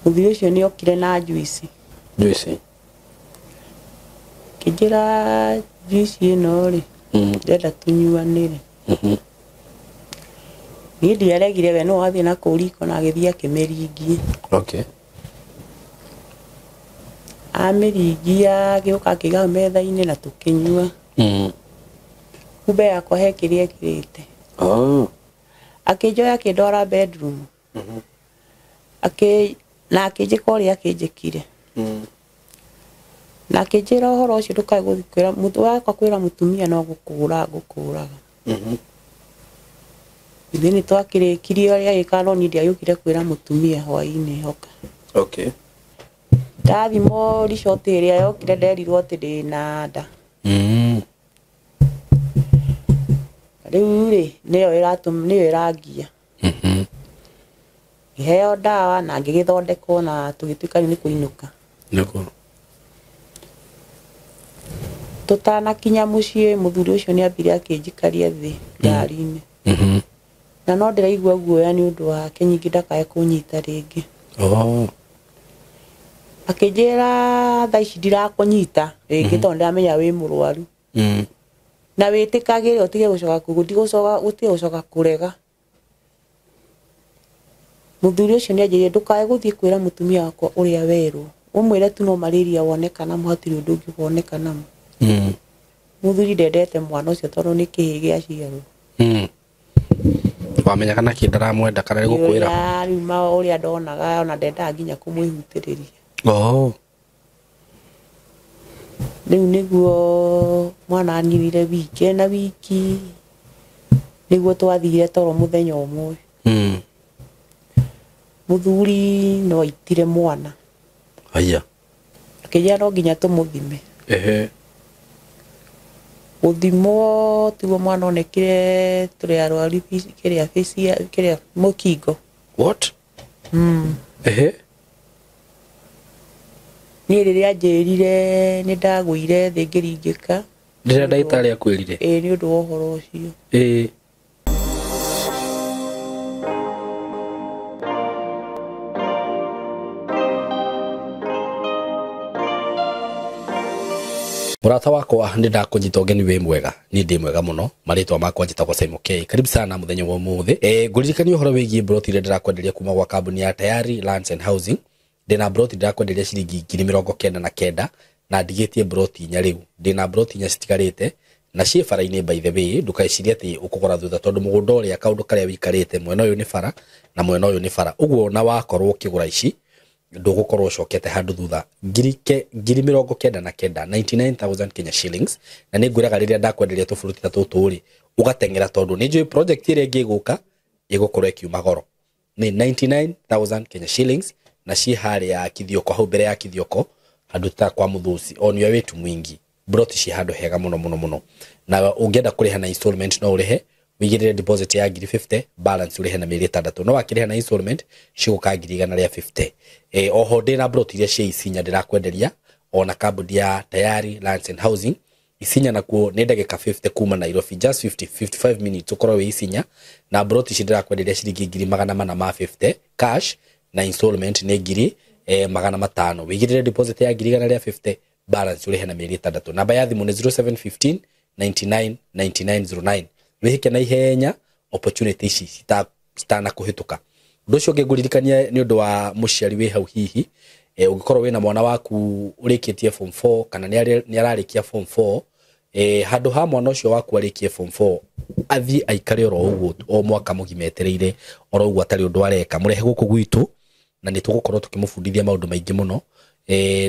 Muthuri ucio ni okire na juice. Juice. Kijira juice ino ri. Ndenda tunyuanire. Ni ndiaregire we no athi na kuriko na agithia kimeringi. Okay. Amerigia agioka akiga metha-ini na tukinyua. Kumbe yakwa he kiria kirite. Akijoya kidora bedroom. Na akijika uria akijikire. Na akijira uhoro ucio ndukae guthikwira mutu wakwa kwira mutumia no gukuraga. Thini twakirikirie uria gikano ni ndiayukire kwira mutumia hwaini hoka. Okay. Ndathimo rishoti iria yokire nderirwo ati ndina nda. Riu ri niyo irangia. Iheo dawa na ngigithondekwo na tugituika ni kuinuka. Niko. Tutana kinya mucii muthuri ucio ni ambire akinjikaria thi ngari-ini. Na no ndiraigua guoya ni undu wake nyingi ndakae kunyita ringi. Akijira thaa ici ndirakunyita ringi tondu ndamenya wi murwaru. Na witikagire utige gucoka gucoka kurega. Muthuri ucio ni anjirie ndukae guthie kwira mutumia wakwa uria weru. Umwire tu no malaria wonekana muhatiri undu ungi wonekana. Muthuri ndendete mwana ucio tondu ni kihigi aciarwo. Wamenya kana kindaramwenda kana gukwira. Ya rima uria ndonaga ona ndenda nginya kumwihutiriria. Riu niguo mwana anyirire wiki na wiki. Niguo twathire toro muthenya umwe. Muthuri no aitire mwana. Aya. Akijia no nginya tumuthime. Uthimo tuo mwana onekire turi arwaru kiria face kiria mukingo. What? Ni riria njirire ni ndagwire thi ngiringika. Ndira ndagitari akwirire. Ni undu wa uhoro ucio. Murata wakwa ndi ndakunyita ugeni wi mwega ni ndi mwega muno maritwa makwa njitagwo Simon K. Karibu sana muthenya wa umuthi. Nguririkania uhoro wigie broti ire ndirakwenderia kuma gwa kambuni ya Tayari Lands and Housing. Ndina broti ndirakwenderia ciringi 99 na ndigitie broti nya riu. Ndina broti nya citigarite na cie bara-ini by the way ndukaiciria ati ukugora thutha tondu mugunda uria kaundu karia wikarite mwena uyu ni bara na mwena uyu ni bara. Uguo na wakorwo ukigura ici ndugukorwo ucokete handu thutha ngiri 99,000 Kenya shillings na ningwiraga riria ndakwenderia tuburuti ta tuturi ugatengera tondu ni njui project ire ngiguka igukorwo ikiuma goro ni 99,000 Kenya shillings na ci hari ya kithioko hau mbere ya kithioko handu ta kwa muthuci onyo wetu mwingi broti ci handu hega muno na ungienda kuriha na installment no urihe wigirire deposit ya 50 balance urihe na mieri 6 no wakiriha na installment ciguka 150. Oho ndina broti iria cia isinya ndirakwenderia ona kambuni ya Tayari Lands and Housing isinya nakuo ni ndagika 50 kuma Nairobi just 55 minutes ukorwo wi isinya na broti ici ndirakwenderia ciringi 450 cash na installment ni 500 wigirire deposit ya 150 balance urihe na mieri 6. Namba ya thimu ni 0715 99 9909. Wihike na ihenya opportunity ici citana kuhituka. Nducio ngiguririkania ni undu wa muciari wi hau hihi ugikorwo wina mwana waku urikitie form 4 kana ni ararikia form 4 handu ha mwana ucio waku arikie form 4 athi aikare oro uguo o mwaka mugimetereire oro uguo atari undu areka murehe guku gwitu na ni tugukorwo tukimufundithia maundu maingi muno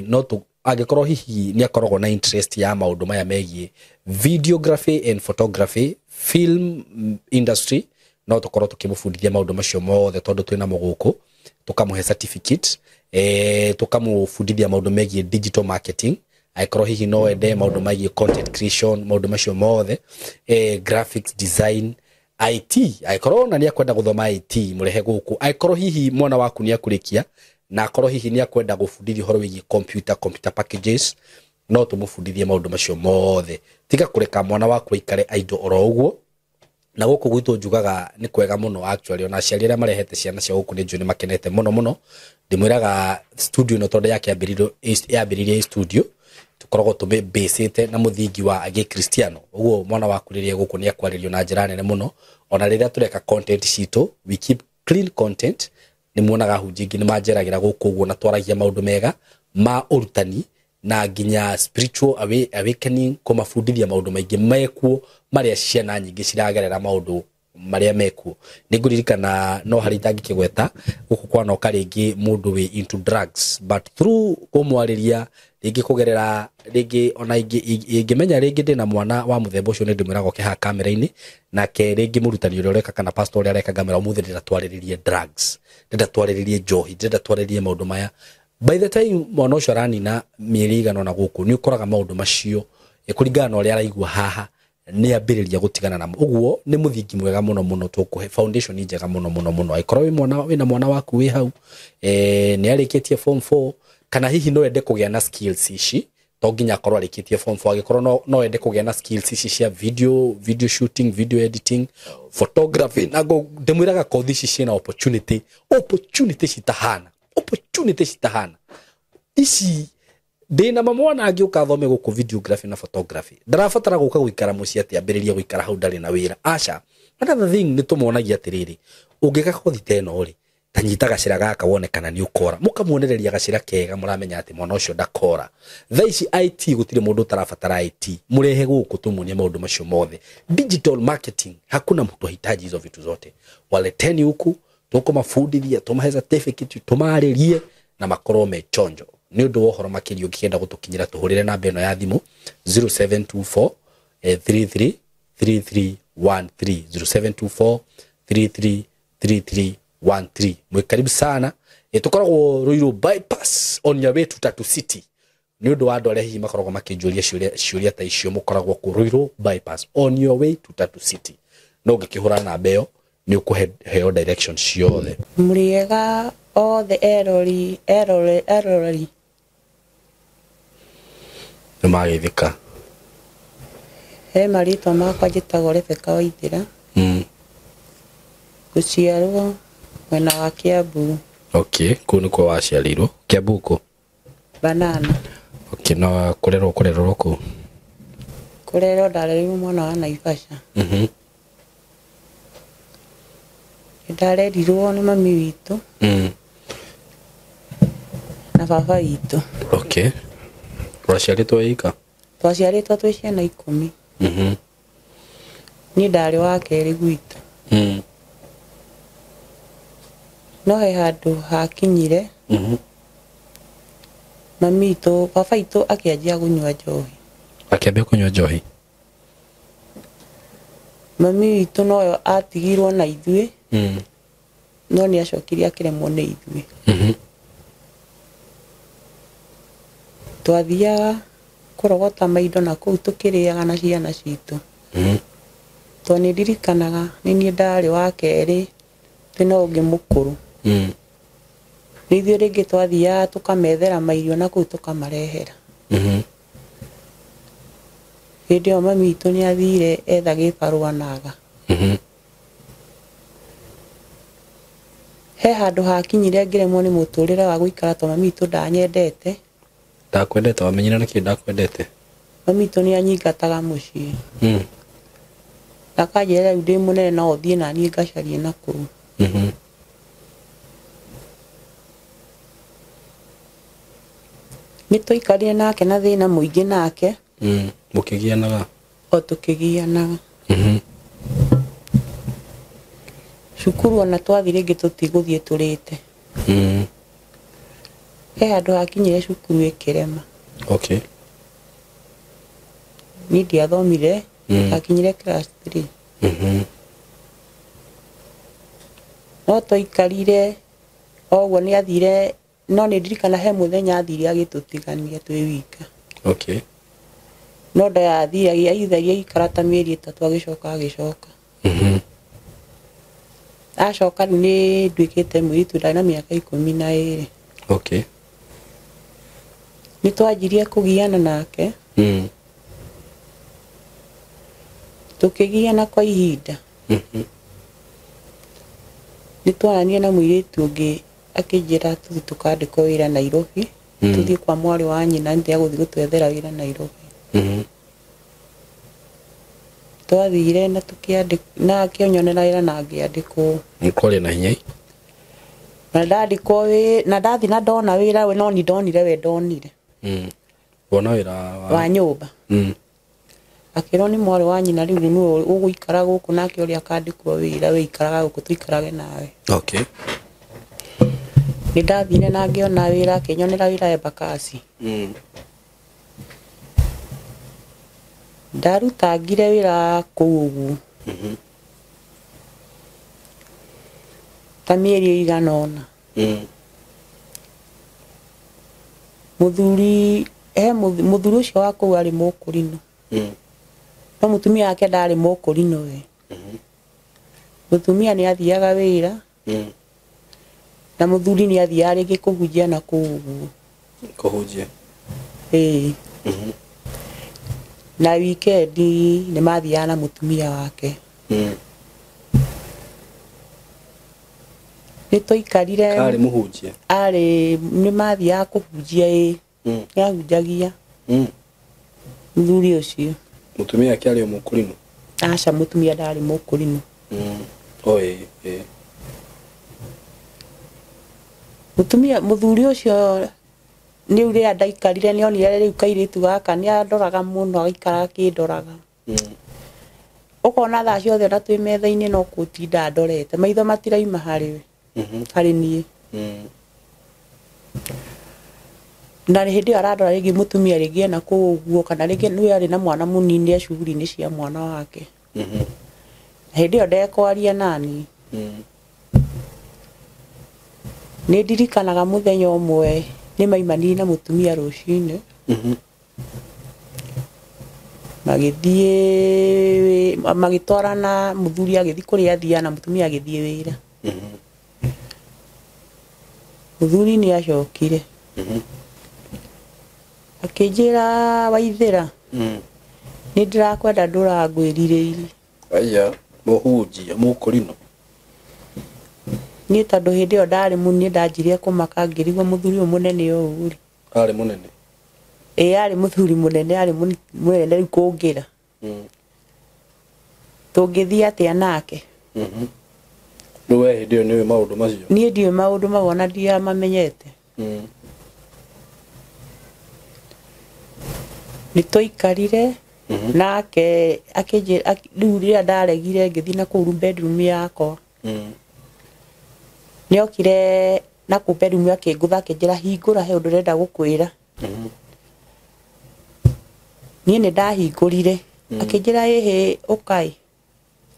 no tu agikorwo hihi ni akoragwo na interest ya maundu maya megie videography and photography film industry no tukorwo tukimufundithia maundu macio mothe tondu twina muguku tukamuhe certificate tukamufundithia maundu megie digital marketing aikorwo hihi no ende maundu megie content creation maundu macio mothe graphics design IT aikorwo na ni akwenda guthoma IT murehe guku aikorwo hihi mwana waku ni akurikia na akorwo hihi ni akwenda gufundithia horo wigi computer packages no tumufundithie maundu macio mothe tiga kureka mwana waku ikare idle oro uguo na guku gwitu njugaga ni kwega muno actually ona aciari aria marehete ciana cia guku ni njui ni makenete muno ndimwiraga studio no tondu yambiririe studio tukoragwo tume basete na muthingi wa agi Cristiano uguo mwana waku riria guku ni akwaririo na njira nene muno ona riria tureka content cito we keep clean content ni muonaga hunjingi ni manjeragira guku uguo na twaragia maundu mega ma urutani na nginya spiritual awakening kumafundithia maundu maingi mekuo maria ciana nyingi ciragerera maundu maria mekuo ninguririkana no hari tangikigweta guku kwana okaringi mundu we into drugs but through kumwariria ringi kugerera ringi ona ingimenya ringi ndina mwana wa muthemba ucio ni ndimwiraga kiha kamera-ini na ke ringi murutani uria ureka kana pastor uria areka kamera umuthi ndatwariririe drugs ndatwariririe njohi ndatwariririe maundu maya. By the time mwana ucio aranina mieri igana na guku ni ukoraga maundu macio kuringana na uria araigua haha ni ambiriria gutigana namo uguo ni muthingi mwega muno tukuhe foundation ni njega muno aikorwo wina mwana waku wi hau ni arikitie form 4 kana hihi no ende kugia na skills ici to nginya korwo arikitie form 4 agikorwo no ende kugia na skills ici cia video shooting video editing photography nago ndimwiraga kothi ici ciina opportunity citahana ici ndina mamwana agiuka thome guku videography na photography ndarafatara guka guikara muci ati ambiriria guikara hau ndari na wira acha another thing ni tumuonagia atiriri ungika kothi teno ri tanyita gacira gaka wone kana ni ukora mukamuonereria gacira kega muramenya ati mwana ucio ndakora thaici IT gutire mundu tarafatara IT murehe guku tumuonie maundu macio mothe digital marketing hakuna mtu hitaji hizo vitu zote waleteni huku tukumafundithia tumahe certificate tumaririe na makorwo mechonjo ni undu wohoro makiri ukienda gutukinyira tuhurire namba eno ya thimu 0724 333313 0724 mwikaribu sana tukoragwo Ruiru bypass on your way to Tatu City ni undu wa andu aria hihi makoragwo makinjuria ciuria ta icio mukoragwo ku Ruiru bypass on your way to Tatu City no ngikihura na mbeo ni ukuheo direction ciothe muriega othe erori nimageithika he marito makwa njitagwo Rebeka Waithira guciarwo mwena wa Kiambu. Okay, kuu nikuo waciarirwo Kiambu ku Banana. Okay, no kurerwo ku kurerwo ndarerirwo mwana wa Naivasha. Ndarerirwo ni mami witu na baba witu. Okay, waciaritwo ika twaciaritwo twi ciana 10. Ni ndari wa keri gwitu. No he handu hakinyire mami itu baba itu akianjia kunywa njohi. Akiambia kunywa njohi. Mami itu no atigirwo na ithuĩ no ni acokire akiremwo ni ithuĩ. Twathiaga kurogota maindo na kuu tukiriaga na ciana citu. To ni ndirikanaga ni nie ndari wa keri twina ungi mukuru. Ni ithuĩ ringi twathiaga tukamethera mairio na kuu tukamarehera. Hĩndĩ ĩyo mami itu ni athire etha gĩbarũa naga. He handu hakinyire ngiremwo ni muturire wa guikara to mami itu ndanyendete. Ndakwendete wamenyire na kĩ ndakwendete. Mami itu ni anyingataga muciĩ. Ndakanjĩra rĩu ndĩ mũnene no ũthiĩ na niĩ ngacarie na kũu. Nĩ tũikarire nake na thĩna mũingĩ nake. Mũkĩgianaga. O tũkĩgianaga. Cukuru ona twathire rĩngĩ tũtigũthiĩ tũrĩte. He handũ hakinyire cukuru ĩkĩrema. Okay. Ni ndiathomire hakinyire class 3. No tũikarire oguo ni athire no ni ndirikana he muthenya athire agĩtũtigania twĩ wika. Okay. No ndathire aithagia ikarata mĩeri 3 agĩcoka. Acoka ni nduĩkĩte mũirĩtu ndarĩ na mĩaka 12. Okay. Ni twanjirie kũgiana nake. Tukigiana kwa ihinda. Nĩ twaranie na mũirĩtu ũngĩ akĩnjĩra tũthiĩ tũkandĩkwo wĩra Nairobi. Tũthiĩ kwa mwarĩ wa nyina nĩ agũthiĩ gũtwethera wĩra Nairobi. Twathire na na akĩnyonera wĩra na ngĩandĩkwo. Nĩkwarĩ na hinya. Na ndandĩkwo na ndathi na ndona wĩra we no ni ndonire we ndonire. Wona wĩra wa nyũmba. Akĩrwo nĩ mwarĩ wa nyina rĩu nĩwe ũgũikara gũkũ nake ũrĩa akandĩkwo wĩra we ikaraga gũkũ tũikarage nawe. Okay. Nĩ ndathire na ngĩona wĩra akĩnyonera wĩra Embakasi. Ndarutangire wĩra kũu ũguo. Ta mĩeri ĩigana ũna. Mũthuri ũcio wa kũu arĩ mũkũrinũ. No mũtumia wake ndarĩ mũkũrinũ we. Mũtumia nĩ athiaga wĩra. Na mũthuri nĩ athiaga rĩngĩ kũhunjia na kũu ũguo. Kũhunjia. Na wikendi nĩ mathiaga na mũtumia wake. Nĩ tũikarire. Arĩ mũhunjia. Nĩ mathiaga kũhunjia nĩ ahunjagia. Mũthuri ũcio. Mũtumia wake arĩ mũkũrinũ. Aca mũtumia ndarĩ mũkũrinũ. Mũthuri ũcio nĩ ũrĩa ndaikarire nĩ onire rĩu kairĩtu gaka nĩ andoraga mũno agaikara akĩndoraga. Ũkona thaa ciothe na twĩ metha-inĩ no gũtinda ndorete maitho matiraima harĩ niĩ. Na hĩndĩ ĩyo arandora rĩngĩ mũtumia rĩngĩ ena kũu ũguo kana rĩngĩ nĩ arĩ na mwana mũnini cuguri-inĩ cia mwana wake. Hĩndĩ ĩyo ndekwaria nani. Nĩ ndirikanaga mũthenya ũmwe nĩ maimanire na mũtumia rũcinĩ. Magĩtwarana mũthuri agĩthiĩ kũrĩa athiaga na mũtumia agĩthiĩ wĩra. Mũthuri nĩ acokire. Akĩnjĩra Waithĩra. Nĩ ndĩrakwenda ndũrangwĩrirĩire. Aya mũhunjia mũkũrinũ. Niĩ tondũ hĩndĩ ĩyo ndarĩ niĩ ndanjirie kũmaka ngĩrigwo mũthuri ũyũ mũnene ũũ. Arĩ mũnene. Arĩ mũthuri mũnene arĩ mũnene rĩu kũngĩra. Tũngĩthiĩ atĩa nake. Rĩu we hĩndĩ ĩyo nĩwe maũndũ macio. Niĩ ndiũĩ maũndũ mau ona ndiamamenyete. Nĩ tũikarire nake akĩnjĩra rĩu rĩrĩa ndaregire ngĩthiĩ na kũu bedroom yakwa. Nĩ okire na kũu bedroom akĩngũtha akĩnjĩra hingũra he ũndũ ũrenda gũkwĩra. Niĩ nĩ ndahingũrire. Akĩnjĩra ĩhĩ ũkai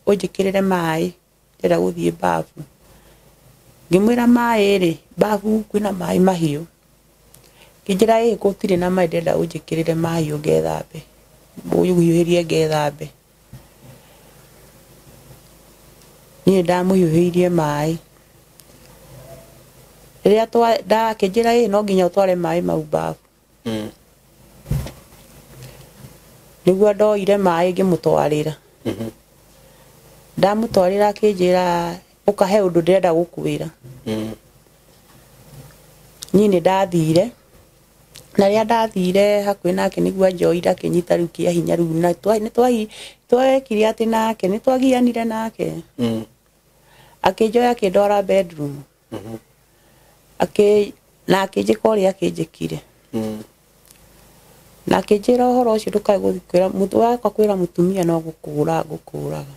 ũnjĩkĩrĩre maĩ ndĩrenda gũthiĩ bafu. Ngĩmwĩra maĩ rĩ bafu kwĩna maĩ mahiũ. Akĩnjĩra ĩhĩ gũtirĩ na maĩ ndĩrenda ũnjĩkĩrĩre mahiũ ngethambe. Ũhiũhĩrie ngethambe. Niĩ ndamũhiũhĩirie maĩ. Rĩrĩa akĩnjĩra ĩhĩ no nginya ũtware maĩ mau bafu. Nĩguo ndoire maĩ ngĩmũtwarĩra. Ndamũtwarĩra akĩnjĩra ũkahe ũndũ ndĩrenda gũkwĩra. Niĩ nĩ ndathire. Na rĩrĩa ndathire hakuhĩ nake nĩguo anjoire akĩnyita rĩu kĩa hinya rĩu na twekire atĩ nake nĩ twagianire nake. Akĩnjoya akĩndwara bedroom. Na akĩnjĩka ũrĩa akĩnjĩkire. Na akĩnjĩra ũhoro ũcio ndũkae gũthiĩ kwĩra mũndũ wakwa kwĩra mũtumia no ngũkũũraga.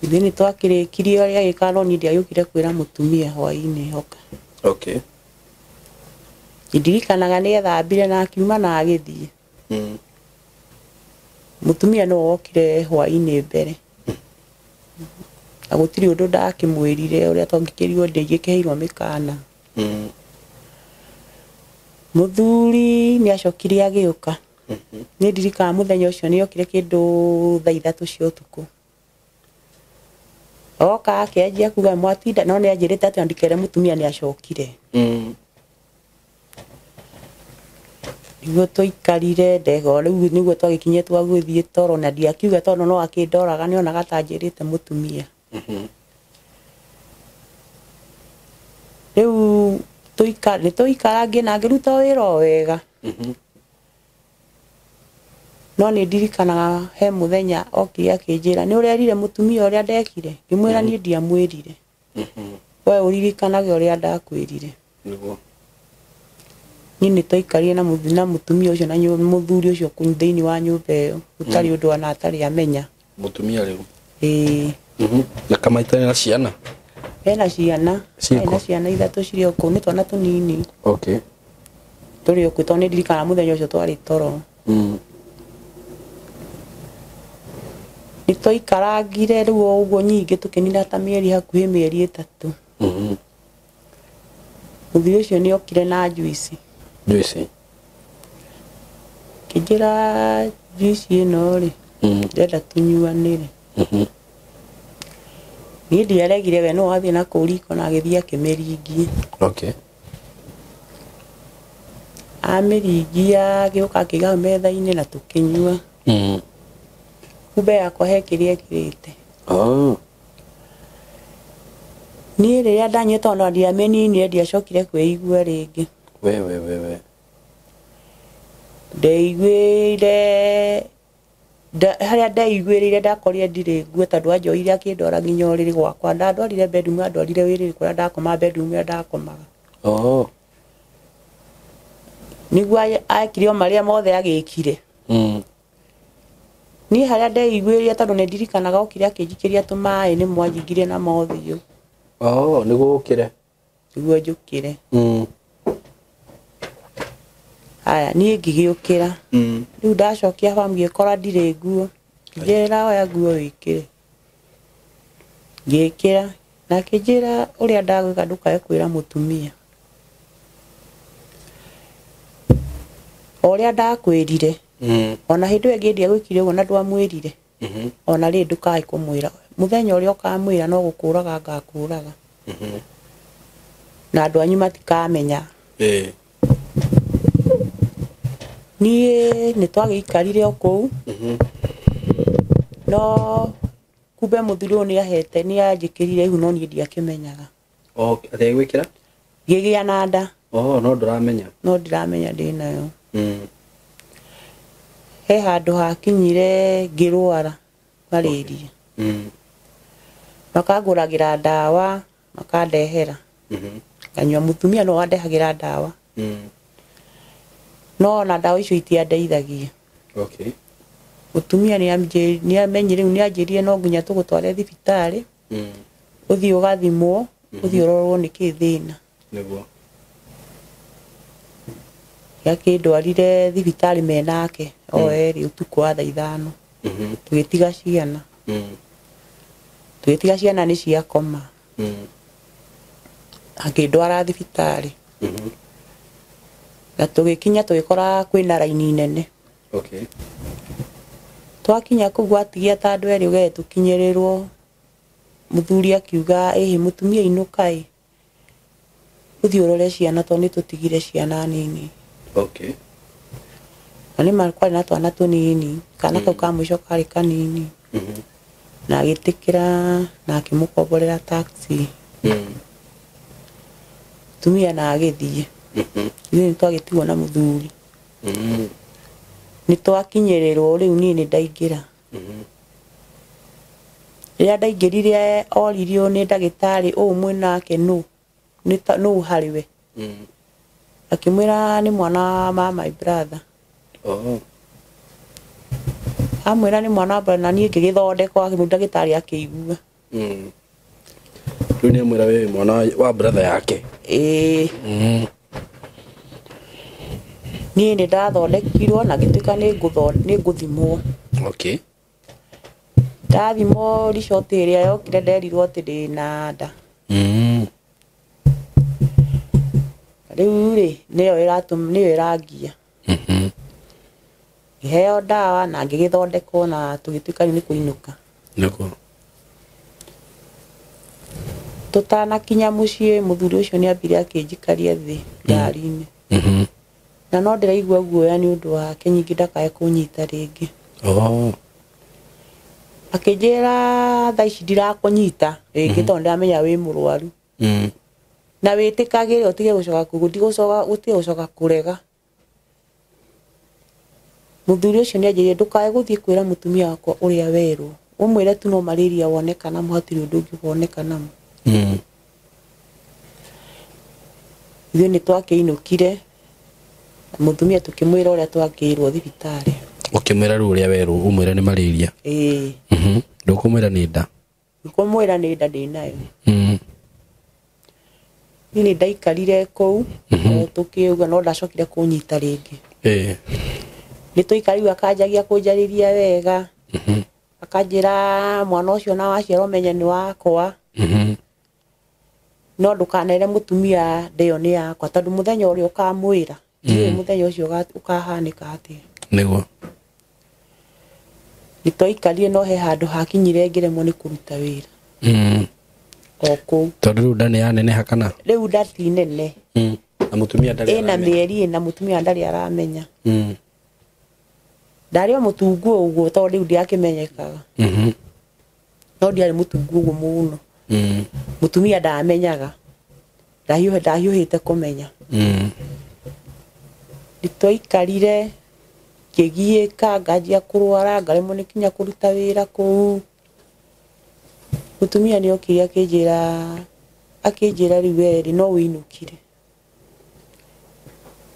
Ithuĩ nĩ twakĩrĩkirie ũrĩa agĩka no niĩ ndiagĩũkire kwĩra mũtumia hwaĩ-inĩ hoka. Okay. Ndirikanaga nĩ ethambire na akiuma na agĩthiĩ. Mũtumia no okire hwaĩ-inĩ mbere. Na gũtirĩ ũndũ ndakĩmwĩrire ũrĩa tongĩkĩrirwo ndĩngĩkĩheirwo mĩkana. Mũthuri nĩ acokire agĩũka. Nĩ ndirikanaga mũthenya ũcio nĩ okire kĩndũ thaa 3 cia ũtukũ. Oka akĩanjia kuga mwatinda no nĩ anjĩrĩte atĩ ndikere mũtumia nĩ acokire. Niguo tũikarire ndego rĩu nĩguo twagĩkinyire twagũthiĩ toro na ndiakiuga tondũ no akĩndoraga nĩonaga tanjĩrĩte mũtumia. Rĩu nĩtũikarangie na ngĩruta wĩra o wega. No nĩ ndirikanaga he mũthenya okire akĩnjĩra nĩ ũrerire mũtumia ũrĩa ndekire. Ngĩmwĩra niĩ ndiamwĩrire. We ũririkanage ũrĩa ndakwĩrire. Niĩ nĩtwaikarire na mũtumia ũcio na mũthuri ũcio thĩinĩ wa nyũmba ĩyo gũtarĩ ũndũ ona atarĩ amenya. Mũtumia rĩu? Ĩĩ. Na kamaitane na ciana? Hena ciana. Hena ciana ithatũ cirĩ o kũu, nĩ twana tũnini. Okay. Tũrĩ o kũu tondũ nĩ ndirikanaga mũthenya ũcio twarĩ toro. Nĩtwaikarangire rĩu o ũguo nyingĩ tũkĩnina ta mĩeri hakuhĩ mĩeri 3. Mũthuri ũcio nĩ okire na juici. Juici? Kĩnjĩra juici ĩno rĩ, ndĩrenda tũnyuanĩre. Niĩ ndiaregire, we no athiĩ na kũu riko na agĩthiĩ akĩmĩringie. Okay. Amĩringia agĩũka akĩiga metha-inĩ na tũkĩnyua. Kumbe yakwa he kĩrĩa ekĩrĩte. Niĩ rĩrĩa ndanyua tondũ ndiamĩninire ndiacokire kwĩigua rĩngĩ. We. Ndaiguire harĩa ndaiguĩrĩire ndakorire ndirĩ nguo tondũ anjoire akĩndwara nginya ũrĩrĩ gwakwa. Ndandwarire bedroom, andwarire wĩrĩrĩ kũrĩa ndakoma bedroom ĩrĩa ndakomaga. Nĩguo ekire o marĩa mothe agĩkire. Niĩ harĩa ndaiguĩrĩire tondũ nĩ ndirikanaga okire akĩnjikĩria tũmaĩ nĩ mwanjingire na mothiũ. Nĩguo ũkire? Nĩguo njũkĩre. Haya niĩ ngĩgĩũkĩra. Rĩu ndacokia hau ngĩkora ndirĩ nguo. Ngĩnjĩra oya nguo wĩkĩre. Ngĩkĩra na akĩnjĩra ũrĩa ndagwĩka ndũkae kwĩra mũtumia. Ũrĩa ndakwĩrire. Ona hĩndĩ ĩyo ĩngĩ ndiagwĩkire ũguo na ndwamwĩrire. Ona rĩ ndũkae kũmwĩra. Mũthenya ũrĩa ũkamwĩra no gũkũraga ngakũraga. Na andũ anyu matikamenya. Niĩ nĩtwagĩikarire o kũu. No kumbe mũthuri ũyũ nĩahete nĩanjĩkĩrire ihu no niĩ ndiakĩmenyaga. Atĩgwĩkĩra? Ngĩgĩa na nda. No ndũramenya? No ndiramenya ndĩnayo. He handũ hakinyire ngĩrwara malaria. Makangũragĩra ndawa makandehera. Nganyua, mũtumia no andehagĩra ndawa. No na ndawa icio itiandeithagia. Mũtumia nĩamenyire rĩu nĩanjĩrire no nginya tũgũtware thibitarĩ. Ũthiĩ ũgathimwo, ũthiĩ ũrorwo nĩkĩ thĩna. Akĩndwarire thibitarĩ menake o erĩ ũtukũ wa thaa 5. Tũgĩtiga ciana. Tũgĩtiga ciana nĩ ciakoma. Akĩndwara thibitarĩ. Na tũgĩkinya tũgĩkora kwĩna raini nene. Twakinya kũu gwatigia ta andũ erĩ ũgewe tũkinyĩrĩrwo. Mũthuri akiuga mũtumia inũka ũthiĩ ũrore ciana tondũ nĩtũtigire ciana nini. Na nĩ kwarĩ na twana tũnini, kana kau ka mũico karĩ kanini. Na agĩtĩkĩra na akĩmũkomborera taxi. Mũtumia na agĩthiĩ. Ithuĩ nĩtwagĩtigwo na mũthuri. Nĩtwakinyĩrĩrwo rĩu niĩ nĩndaingĩra. Rĩrĩa ndaingĩrire oririo nĩ ndagĩtarĩ ũmwe nake nũ harĩwe. Akĩmwĩra nĩ mwana wa my brother. Amwĩra nĩ mwana wa brother na niĩ ngĩgĩthondekwo ndagĩtarĩ akĩigua. Rĩu nĩamwĩra wĩ mwana wa brother yake? Niĩ nĩndathondekirwo na ngĩtuĩka nĩngũthimwo. Ndathimwo result ĩrĩa yokire nderirwo atĩ ndĩna nda. Rĩu rĩ nĩyo ĩrangia. Ngĩheo ndawa na ngĩgĩthondekwo na tũgĩtuĩka nĩ kũinũka. Tũtanakinya mũciĩ mũthuri ũcio nĩambire akĩnjikaria thĩ ngari-inĩ. na no ndiraigua guoya ni undu wake nyingi ndakae kunyita ringi akijera thaa ici ndirakunyita ringi tondu ndiramenya wi murwaru na witikagire utige gucoka gucoka kurega muthuri ucio ni anjirie ndukae guthie kwira mutumia wakwa uria weru umwire tu no malaria wonekana muhatiri undu ungi wonekana ithuĩ nĩ twakĩinũkire mutumia tukimwira uria twakĩirwo thibitari ukimwira ru uria weru umwira ni malaria ndukumwira ni nda ndikumwira ni nda ndinayo ni ndaikarire kou tukiuga no ndacokire kunyita ringi ni tuikariu akanjagia kunjariria wega akanjira mwana ucio na waciarwo menye ni wakwa no ndukanere mutumia ndeyo ni yakwa tondu muthenya uria ukamwira ndiwe muthenya ucio ukahanika atia niguo ni twaikarie no he handu hakinyire ngiremwo ni kuruta wira oko tondu riu nda ni yaneneha kana riu nda ti nene na mutumia ndari ena mieri na mutumia ndari aramenya ndari o mutungu uguo tondu riu ndiakimenyekaga no ndiari mutungu uguo muno mutumia ndamenyaga ndahiuhite kumenya nitwaikarire kigiika ngajia kurwara ngaremwo ni kinya kuruta wira kuu mutumia ni okire akinjira riu weri no winukire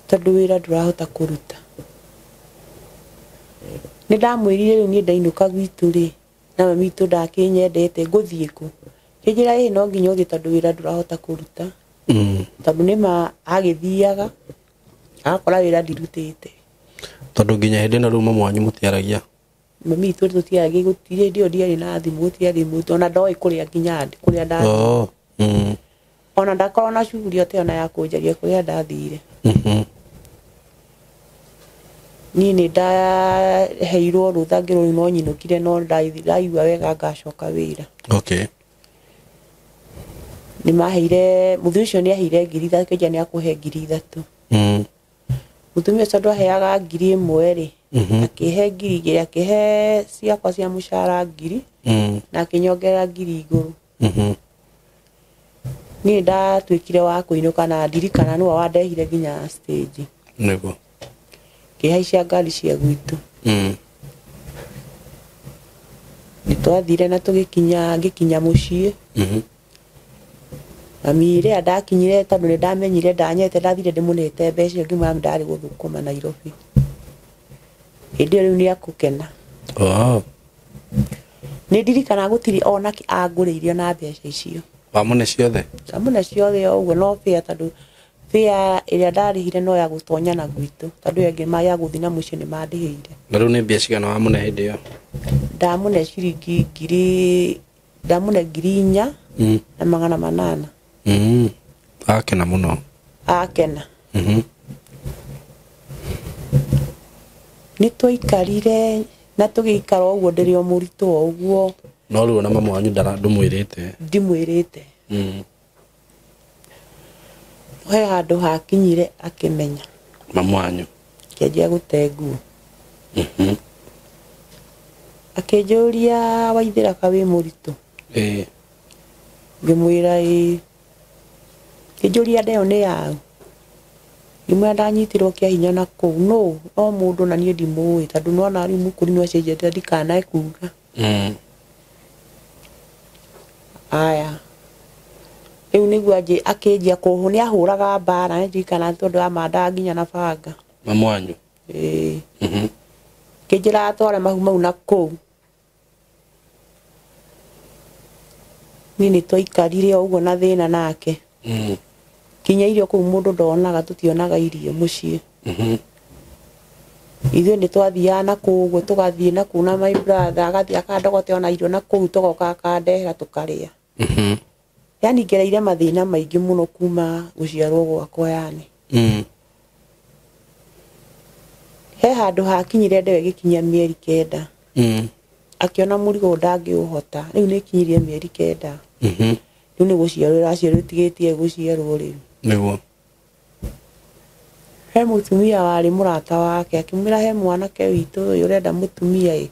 tondu wira ndurahota kuruta ni ndamwirire riu ni ndainuka gwitu ri na mami witu ndakinyendete nguthie ku kinjira no nginya uthie tondu wira ndurahota kuruta tondu nima agithiaga akora wira ndirutite tondu nginya hindi na ruma mwanyu mutiaragia mami witu tutiaragia gutire ndio ndiari na thimu gutiari mutu ona ndoi kuria nginya ndi kuria ndathi ona ndakorwo na shughuli yote ona ya kunjaria kuria ndathire ni ndaheirwo rutha ngirwo no nyinukire no ndaigua wega ngacoka wira ni maheire muthu ucio ni aheire 3,000 kija ni akuhe 3,000 mutumia ucio ndwaheaga 1,000 ri akihe 2,000 akihe ciakwa cia mucara 1,000 na akinyongerera 2,000 ni ndatwikire wa kuinuka na ndirikana no wandehire nginya stage niguo kihaicia ngari cia gwitu ni twathire na ngikinya mucii amire adakinyire tondu ni ndamenyire ndanyete ndathire ndimunete mbeca ngimwa ndari guthukuma Nairobi hindi riu ni akukena ni ndirikana gutiri ona ki anguriirio na mbeca icio wamune ciothe uguo no fia tondu fia iria ndarihire no ya gutonya na gwitu tondu yengi ma ya guthi na mucii ni mandihire na riu ni mbia cigana wamune hindi iyo ndamune ciringi 4,000 na 800 akena muno akena ni twaikarire na tugiikara uguo ndiri o muritu uguo no riu na mama wanyu ndimwirite he handu hakinyire akimenya mama wanyu kianjia gute nguo akinjuria waithira kawi muritu ngimwira kinjuria ndeyo ni yao imwe ndanyitirwo kia hinya na kuu no mundu na nie ndimui tondu no na riu mukuri no acenjete ndikanae kuga aya riu niguo akinjia kuhu ni ahuraga mbara ndirikana tondu amanda nginya na banga mama wanyu kinjira atware mahu mau na kuu ni twaikarire uguo na thina nake kinya irio kuu mundu ndonaga tutionaga irio mucii ithuĩ nĩ twathiaga na kũu ũguo tũgathiĩ na kũu na my brother agathiĩ akandogote ona irio na kũu tũgoka akandehera tũkarĩa yani ngereire mathĩna maingĩ mũno kuma gũciarwo gwakwa yani he handũ hakinyire ndewe gĩkinyia mĩeri 9 akiona mũrigo ndangĩũhota rĩu nĩ kinyirie mĩeri 9 rĩu nĩ gũciarwo ĩraciarwo ĩtigĩtie gũciarwo rĩu nĩguo he mutumia wari murata wake akimwira he mwanake witu uyu urenda mutumia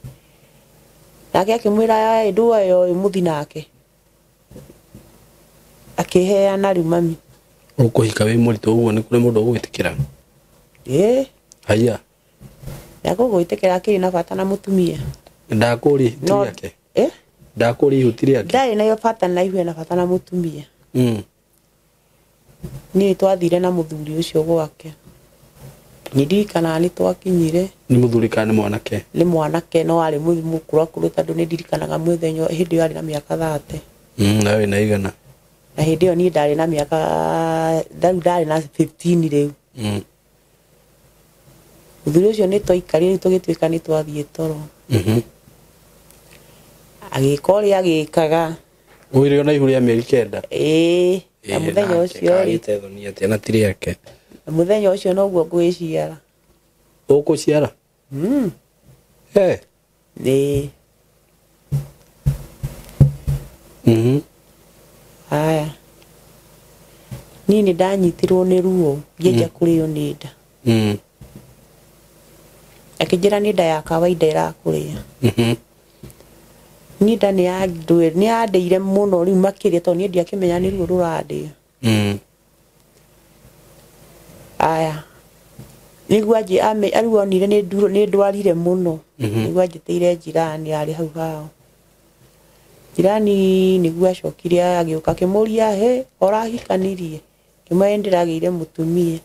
nake akimwira ndua yo muthi nake akiheana riu mami ukuhika wi muritu uguo ni kuri mundu ugwitikira haya yakugwitikira akiri na bata na mutumia ndakuri hitiri yake ndakuri hitiri yake ndari nayo bata na ihu na bata na mutumia ni twathire na muthuri ucio gwake ndirikana ni twakinyire ni muthuri kana mwanake ni mwanake no ari mukuru tondu ni ndirikanaga mwithenyo hindi ari na miaka 30 nawe na igana na hindi yo ni ndari na miaka ndari na 15 riu muthuri ucio ni twaikari tugituika ni twathie toro agikori agikaga uire ona ihuria mieri kenda na muthenya ucio ri tethoni ati na tiri yake muthenya ucio noguo ngwiciara ukuciara ni aya nini ndanyitirwo ni ruo ngĩenja kũrĩo nĩ nda akĩnjĩra nĩ nda ya kawaida ĩrakũrĩa ni nda nĩ yandeire mũno rĩu makĩria tondũ niĩ ndiakĩmenya nĩ ruo rũrandĩa aya nĩguo arĩu onire nĩ ndwarire mũno nĩguo anjĩtĩire njirani arĩ hau hao jirani nĩguo acokire agĩũka akĩmũria ũrahikanirie kĩmwe ndĩragĩire mũtumia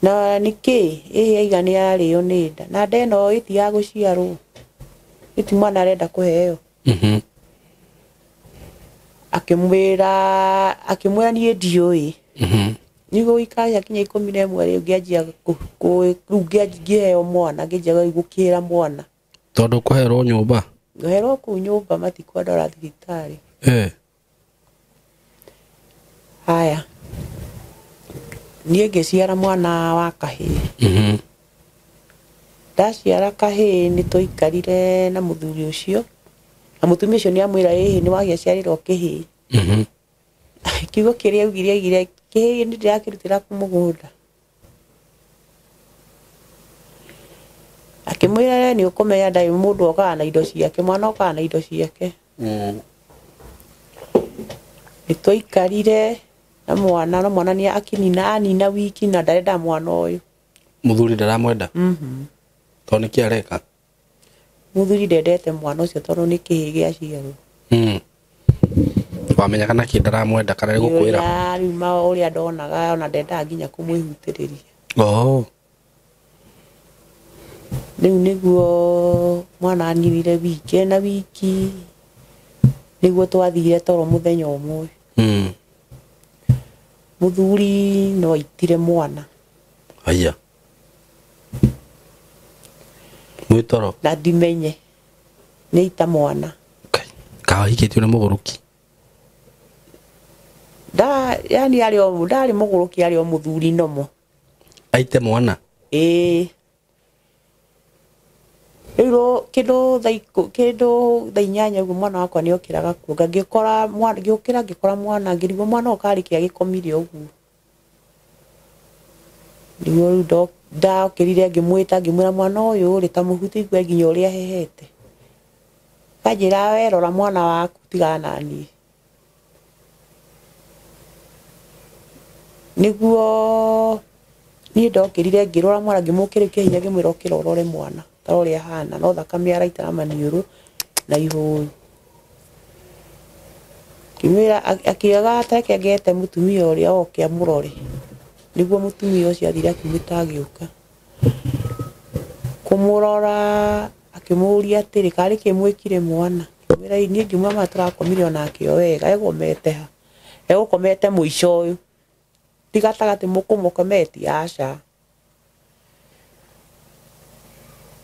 na nĩkĩ aiga nĩ arĩo nĩ nda na nda ĩno ĩtiga gũciarwo ĩti mwana arenda kũheo akĩmwĩra niĩ ndiũĩ nĩguo gũikara kinya 11 rĩu ngĩanjia ngĩheo mwana ngĩnjaga gũkĩra mwana tondu kuherwo nyumba ngoherwo ku nyumba matikwandora thibitarĩ haya niĩ ngĩciara mwana wa kahĩĩ ndaciara kahĩĩ nĩ tũikarire na mũthuri ũcio na mũtumia ũcio nĩ amwĩra nĩ wagĩaciarĩrwo kĩhĩĩ kiugo kĩrĩa augire kĩhĩĩ nĩ ndĩrakĩrutĩra ku mũgũnda akĩmwĩra nĩ ũkũmenya ndarĩ mũndũ okaga na indo ciake mwana okaga na indo ciake nĩ tũikarire na mwana nĩ anina wiki na ndarenda mwana ũyũ muthuri ndaramwenda tondũ nĩkĩ areka muthuri ndendete mwana ũcio tondũ nĩ kĩhĩĩ gĩaciarwo wamenya kana kĩ ndaramwenda kana nĩ gũkwĩra riuma ũrĩa ndonaga ona ndendaga nginya kũmwĩhutĩrĩria rĩu nĩguo mwana anyinire wiki na wiki nĩguo twathire toro mũthenya ũmwe muthuri no aitire mwana aya mwitoro na ndimenye nĩ ita mwana kahikĩtio nĩ mũgũrũki yani ndarĩ mũgũrũki arĩ o muthuri nomo aite mwana rĩu kĩndũ thaa 8 ũguo mwana wakwa nĩ okĩraga kuonga ngĩkora mwana ngĩrigwo mwana ũkarĩkia gĩkomire ũguo nĩguo rĩu ndokĩrire ngĩmwĩra mwana ũyũ rĩ ta mũhuti igwe nginya ũrĩa hehete kanjĩra we rora mwana waku tigana na niĩ nĩguo niĩ ndokĩrire ngĩrora mwana ngĩmũkĩrĩkia hinya ngĩmwĩra ũkĩra ũrore mwana ũrĩa hana no thakame araitara maniũrũ na ihũĩ kimwĩra akĩaga atake ngete mutumia ũrĩa oke amũrore nĩguo mutumia ũcio athire akĩmwĩta agĩũka kũmũrora akĩmũria atĩrĩ karĩ kĩmwĩkire mwana kimwĩra niĩ ngiuma ma tũrakomire onake o wega egomete ha egũkomete mũico ũyũ tigatagatĩ mũkũmũkometi aca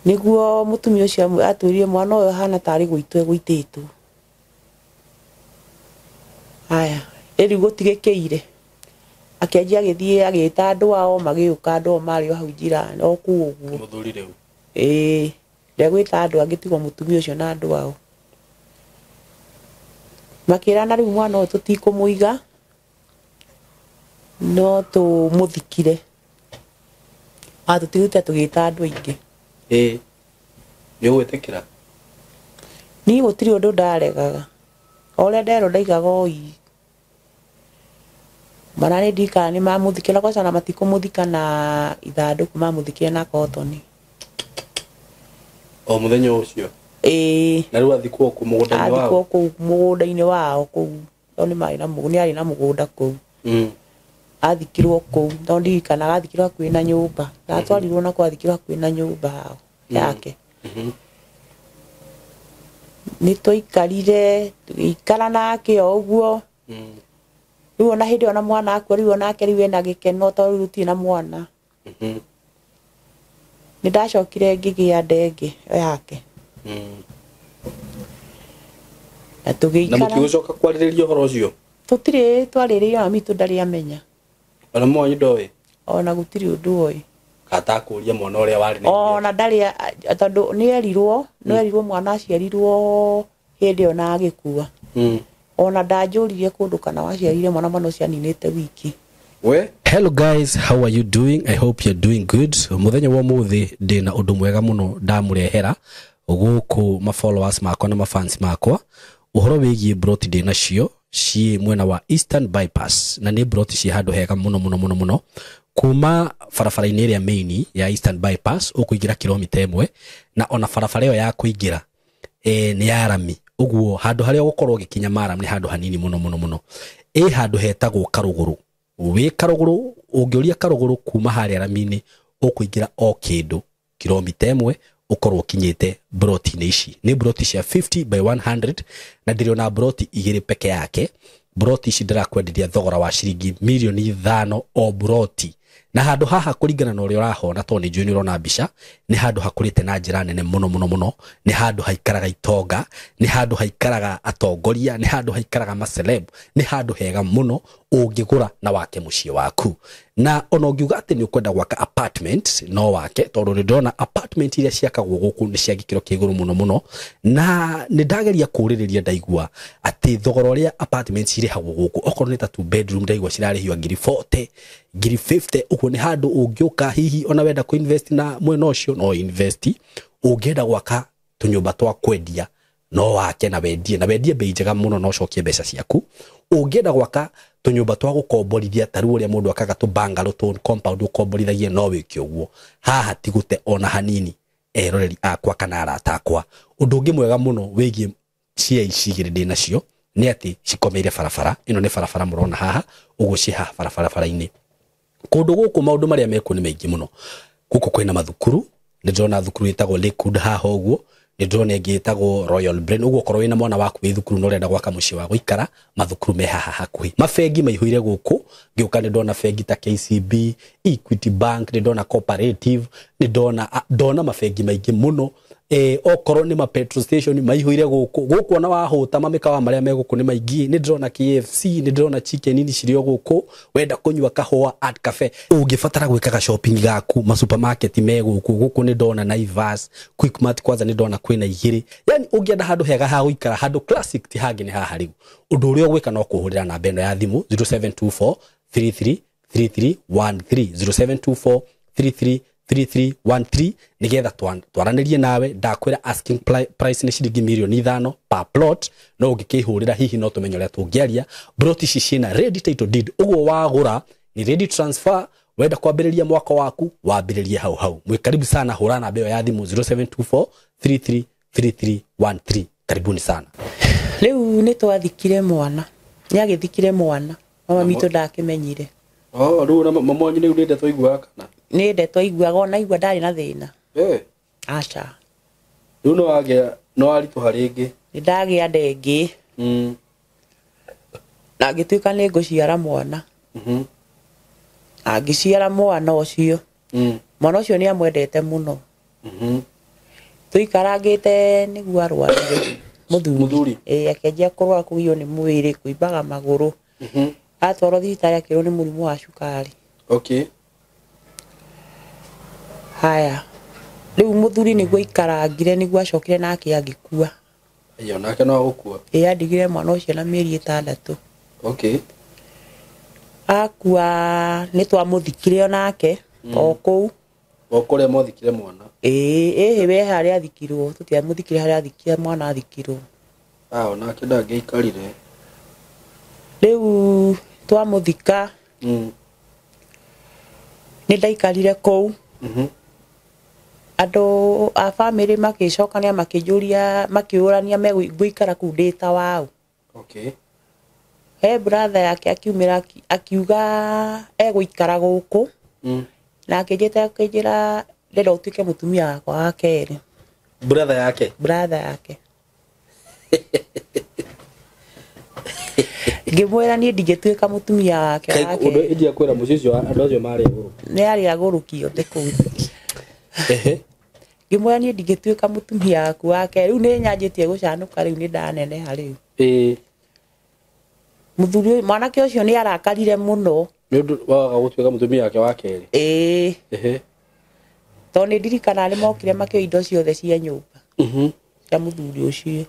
nĩguo mutumia ũcio atwĩrire mwana ũyũ hana tarĩ gũitwo egũitĩtwo haya rĩu gũtigĩkĩire akĩanjia agĩthiĩ agĩta andũ ao magĩũka andũ ao marĩ o hau njirani o kũu ũguo mũthuri rĩu ndegwĩta andũ agĩtigwo mutumia ũcio na andũ ao makĩrana rĩu mwana ũyũ tũtikũmũiga no tũmũthikire Tutirute tugita andu aingi. Nĩ ũgwĩtĩkĩra? Ni gutiri undu ndaregaga. Ole ndero ndaigaga oi. Mana nĩ ndikana nĩ mamuthikĩra kwa na matikũmuthika na ithandũkũ mamuthikĩra na kotoni. O mũthenya ũcio? Na rĩu athikwo kũ mũgũnda-inĩ wao? Athikwo kũ mũgũnda-inĩ wao kũu. Tondũ nĩ arĩ na mũgũnda kũu. Athikirwo kũu tondũ ndirikanaga athikirwo hakuhĩ na nyũmba. Ndatwarirwo na kwathikirwo hakuhĩ na nyũmba yake. Nĩ tũikarire tũgĩikara nake o ũguo. Rĩu ona hĩndĩ ona mwana akua rĩu onake rĩu ena gĩkeno tondũ rĩu ti na mwana. Nĩ ndacokire ngĩgĩa ndenge yake. Na tũgĩikara. Na mũtigocoka kwarĩrĩria ũhoro ũcio? Tũtirĩ twarĩrĩria mami ndarĩ amenya. Ona mwanyu ndoĩ? Ona gũtirĩ ũndũ oĩ. Atakũria mwana ũrĩa warĩ na inyuĩ? Ona ndarĩ tondũ nĩerirwo mwana aciarirwo hĩndĩ ona agĩkua. Ona ndanjũrire kũndũ kana waciarire mwana ũcio aninĩte wiki. Hello guys, how are you doing? I hope you're doing good. Muthenya wa muthi ndina undu mwega muno ndamurehera guku ma followers makwa na ma fans makwa. Uhoro wigie broti ndina cio ci mwena wa Eastern Bypass na ni broti ci handu hega muno kuma barabara-inĩ ĩrĩa main ya Eastern Bypass ukuingira kilomita 1 na ona barabara ĩyo ya kuingira ni ya rami. Uguo handu haria gukorwo gikinya maram ni handu hanini muno handu hetagwo Karuguru. We Karuguru ungĩũria Karuguru kuma haria rami-inĩ ukuingira o kindu kilomita 1 ukorwo kinyite broti-inĩ ici. Ni broti cia 50 by 100 na ndiriona broti igĩrĩ peke yake. Broti ici ndirakwenderia thogora wa ciringi milioni 5 o broti. Na handu haha kuringana na uria urahona to ni njui ni urona mbica ni handu hakurite na njira nene muno. Ni handu haikaraga itonga, ni handu haikaraga atongoria, ni handu haikaraga maceleb, ni handu hega muno ungigura na wake muciĩ waku. Na ona ungiuga ati ni ukwenda gwaka apartment no wake tondu ni ndona apartment iria ciakagwo guku ni cia gikiro kia iguru muno na ni ndageria kuririria ndaigua ati thogora uria apartments irihagwo guku okorwo ni ta 2 bedroom ndaigua cirarihio ngiri 40 ngiri 50. Uguo ni handu ungiuka hihi ona wenda ku invest na mwena ucio no invest. Ungienda gwaka tunyumba twa kwendia no wake na wendie bei njega muno no cokie mbeca ciaku. Ungienda gwaka tunyumba twa gukomborithia taru uria mundu akaga tu bungalow to compound ukomborithagie no wiki uguo. Haha tigute ona hanini eroreri akwa kana arata akwa. Undu ungi mwega muno wigie cia ici igiri ndina cio ni ati cikomeire barabara. Ino ni barabara murona haha uguo ci haha barabara-ini. Kundu guku maundu maria meku ni maingi muno. Guku kwina mathukuru, ni ndona thukuru itagwo Lakewood haha uguo, ni ndona ingi itagwo Royal Brain. Uguo korwo wina mwana waku wi thukuru no renda gwaka muciĩ wa guikara, mathukuru me haha hakuhi. Mafengi maihuire guku, ngiuka ni ndona fengi ta KCB, Equity Bank, ni ndona Cooperative, ni ndona mafengi maingi muno. Okorwo ni ma petrol station maihuire guku ona wahuta mamikawa maria me guku ni maingi. Ni ndona KFC, ni ndona chicken ini cirio guku, wenda kunywa kahua at cafe ungibatara gwikaga shopping gaku ma supermarket me guku ni ndona Naivas, Quickmart kwanza ni ndona kwina igiri. Yani ungienda handu hega ha guikara handu classic ti hangi ni haha riu. Undu uria gwika no kuhurira namba eno ya thimu 0724 33 3313 0724 33 3313 nigetha twaranirie nawe. Ndakwira asking price ni ciringi milioni 5 per plot. No ungikihurira hihi no tumenyo ria tungiaria. Broti ici ciina ready title deed. Uguo wagura ni ready transfer. Wenda kwambiriria mwako waku wambiririe hau. Mwikaribu sana, hura namba eo ya thimu 0724 33 3313. Karibuni sana. Riu ni twathikire mwana. Ni agithikire mwana. Mama mitu ndakimenyire. Riu mama wanyu ni urinde twaiguaga kana? Ni nde twaiguaga ona igua ndari na thina. Acha. Riu no arituha ringi. Ni ndagia ndengi. Na ngituika ni nguciara mwana. Agiciara mwana ucio. Mwana ucio ni amwendete muno. Tuikarangite niguo arwarire. Muthuri. Akenjia kurwa kugio ni mwiri kuimbaga maguru. Atwarwo thibitari akirwo ni murimu wa cukari. Haya. Riu muthuri niguo ikarangire niguo acokire nake agikua. Nake no gukua. Andigire mwana ucio na mieri 6. Akua ni twamuthikire onake o kuu okore mothikire mwana we haria athikirwo tutiamuthikire haria athikia mwana athikirwo nake ndangĩikarire riu twamuthika ni ndaikarire kou andu a family makicokania makijuria makiurania megũikara kuu ndĩta wao he brother yake akiumira akiuga egũikara gũkũ na akĩnjĩra ndenda ũtuĩke mũtumia wakwa wa kerĩ brother yake ngĩmwĩra niĩ ndingĩtuĩka mũtumia wake wa kerĩ ũndũ india kwĩra mũciĩ ũcio andũ acio marĩ agũrũ nĩ arĩ agũrũkio ndĩkũu ngĩmwĩra niĩ ndingĩtuĩka mũtumia waku wa kerĩ rĩu nĩ nyanjĩtie gũcanũka rĩu nĩ ndaneneha rĩu mũthuri mwanake ũcio nĩ arakarire mũno nĩ ũndũ waga gũtuĩka mũtumia wake wa kerĩ tondũ nĩ ndirikana nĩ mokire makĩoya indo ciothe cia nyũmba cia mũthuri ũcio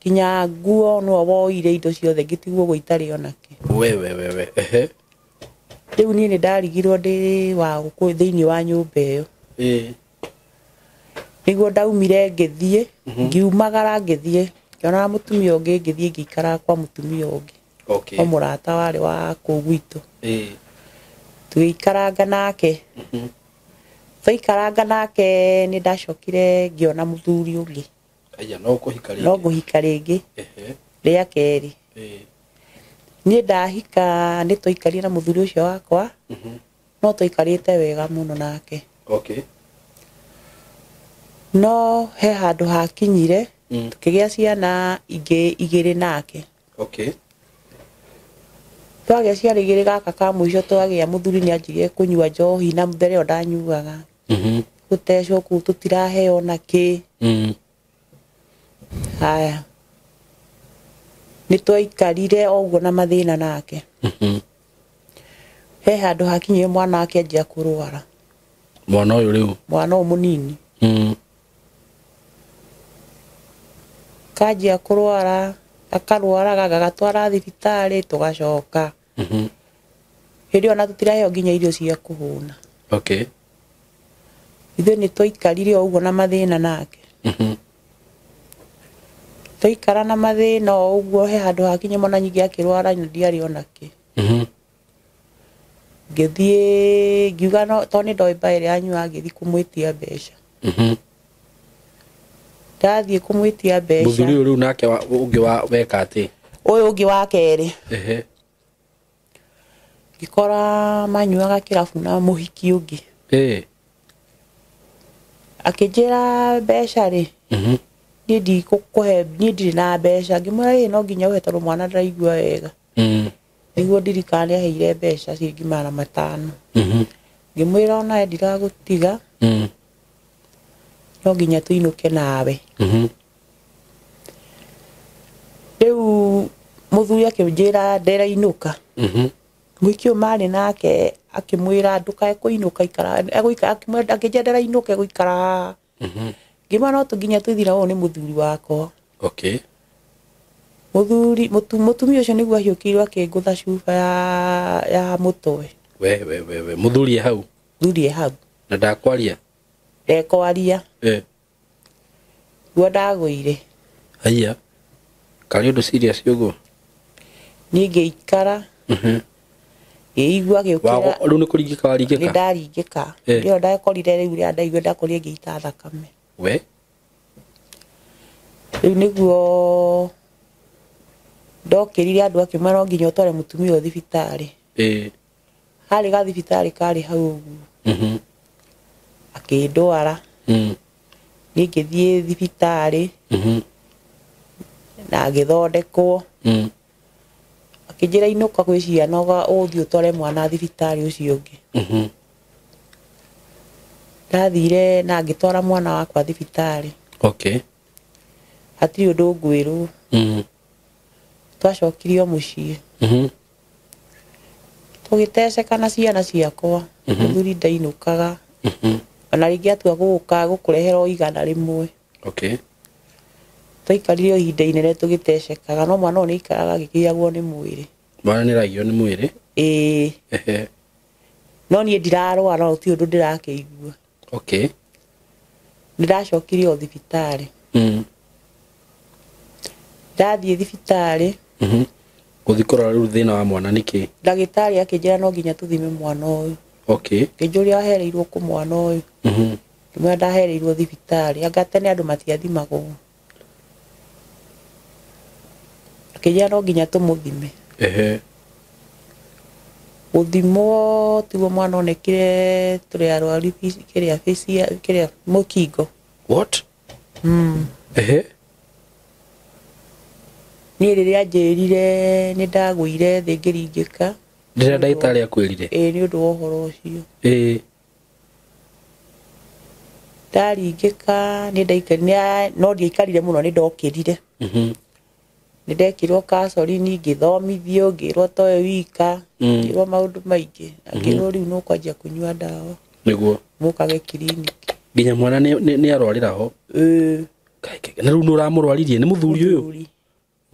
kinya nguo no woire indo ciothe ngĩtigwo gũitarĩ onake rĩu niĩ nĩ ndarigirwo ndĩ wa gũkũ thĩinĩ wa nyũmba ĩyo nĩguo ndaumire ngĩthiĩ ngiumagara ngĩthiĩ ngĩona mũtumia ũngĩ ngĩthiĩ ngĩikara kwa mũtumia ũngĩ kwa mũrata warĩ wa kũu gwitũ tũgĩikaranga nake twaikaranga nake nĩ ndacokire ngĩona mũthuri ũngĩ no ngũhika rĩngĩ rĩa kerĩ niĩ ndahika nĩ twaikarire na mũthuri ũcio wakwa no twaikarĩte wega mũno nake no he handũ hakinyire tukĩgĩa ciana igĩrĩ nake twagĩa ciana igĩrĩ gaka ka mũico twagĩa mũthuri nĩ anjirie kũnyua njohi na mbere ĩyo ndanyuaga gũtecwo kũu tũtiraheo na kĩ haya nĩ twaikarire o ũguo na mathĩna nake he handũ hakinyire mwana wake anjia kũrwara mwana ũyũ mũnini kanjia kũrwara akarwara gagatwara thibitarĩ tũgacoka hĩndĩ ona tũtiraheo nginya irio cia kũhũna ithuĩ nĩ twaikarire o ũguo na mathĩna nake twaikara na mathĩna o ũguo he handũ hakinye mwana nyingĩ akĩrwara na ndiarĩ ona kĩ ngĩthiĩ ngiuga tondũ nĩ ndoĩ mba ĩrĩa anyuaga ngĩthiĩ kũmwĩtia mbeca ndathiĩ kũmwĩtia mbeca mũthuri ũyũ rĩu nake ũngĩ weka atĩ ũyũ ũngĩ wa kerĩ ngĩkora manyuaga kĩrabu na mũhiki ũngĩ akĩnjĩra mbeca rĩ niĩ ndikũkũhe niĩ ndirĩ na mbeca ngĩmwĩra no nginya ũhe tondũ mwana ndaraigua wega nĩguo ndirikane aheire mbeca ciringi 500 ngĩmwĩra ona ndiragũtiga no nginya tũinũke nawe rĩu mũthuri akĩnjĩra nderainũka mũhiki ũyũ marĩ nake akĩmwĩra ndũkae kũinũka ikara akĩnjĩra nderainũke gũikara ngĩmwĩra no tũnginya tũthiĩ na ũyũ nĩ mũthuri wakwa mũtumia ũcio nĩguo ahiũkĩirwo akĩngũtha cuba ya mũtwe mũthuri hau na ndakwaria ndekwaria guo ndagũire haiya karĩ ũndũ serious ũguo niĩ ngĩikara ngĩigua gĩũkĩra rĩu nĩ kũringĩka waringĩka nĩ ndaringĩka nĩyo ndakorire rĩu rĩa ndaigua ndakorire ngĩita thakame rĩu nĩguo ndokĩrire andũ akĩmwĩra no nginya ũtware mũtumia ũyũ thibitarĩ harĩ gathibitarĩ karĩ hau ũguo akĩndwara niĩ ngĩthiĩ thibitarĩ na ngĩthondekwo akĩnjĩra inũka gwĩ ciana ũthiĩ ũtware mwana thibitarĩ ũcio ũngĩ ndathire na ngĩtwara mwana wakwa thibitarĩ hatirĩ ũndũ ngwĩrwo twacokirio mũciĩ tũgĩteceka na ciana ciakwa mũthuri ndainũkaga ona rĩngĩ atua gũka gũkũrehera o igana rĩmwe twaikarire o ihinda inene tũgĩtecekaga no mwana ũyũ nĩ aikaraga agĩkĩagwo nĩ mwĩrĩ mwana nĩ aragio nĩ mwĩrĩ no niĩ ndirarwara no ti ũndũ ndĩrakĩigua Okay. Ndacokire o thibitari. Ndathie thibitari. Guthikora riu thina wa mwana niki? Ndagitari akinjira no nginya tuthime mwana uyu. Okay. Ngijuria ahereirwo ku mwana uyu. Ndimwe ndahereirwo thibitari. Agatene andu matiathimagwo. Akinjira no nginya tumuthime. Uthimo tiguo mwana onekire turi arwaru kiria mukingo. What? Ni riria njirire ni ndagwire thi ngiringika. Riria ndagitari akwirire? Ni undu wa uhoro ucio. Ndaringika ni ndaikarire no ndiaikarire muno ni ndokirire. Ni ndekirwo kasori ni ngithomithio ngirwo toyo wika ngirwo maundu maingi ngirwo riu no kwanjia kunyua ndawa niguo mukage clinic nginya mwana ni arwarira ho na riu no ramurwaririe ni muthuri uyu